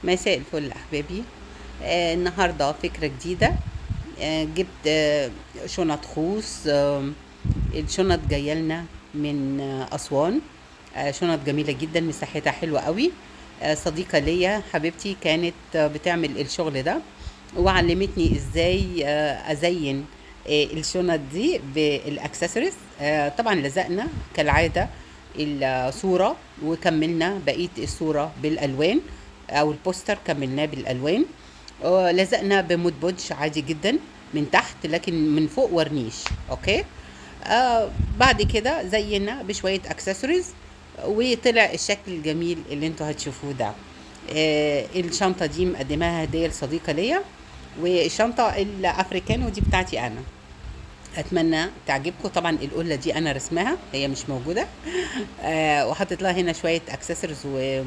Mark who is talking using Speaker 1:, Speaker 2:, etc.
Speaker 1: مساء الفل أحبابي. النهاردة فكرة جديدة. جبت شنط خوص. الشنط جاية لنا من أسوان. شنط جميلة جدا، مساحتها حلوة قوي. صديقة ليا حبيبتي كانت بتعمل الشغل ده، وعلمتني ازاي ازين الشنط دي بالاكسسوارز. طبعا لزقنا كالعادة الصورة، وكملنا بقية الصورة بالألوان، أو البوستر كملناه بالألوان. لزقنا بمود بودج عادي جدا من تحت، لكن من فوق ورنيش. أوكي. بعد كده زينا بشوية اكسسوارز، وطلع الشكل الجميل اللي انتوا هتشوفوه ده. الشنطة دي مقدماها هدية لصديقة ليا، والشنطة الافريكانو دي بتاعتي انا. اتمنى تعجبكم. طبعا القله دي انا رسمها، هي مش موجوده. وحطيت لها هنا شويه اكسسوارز و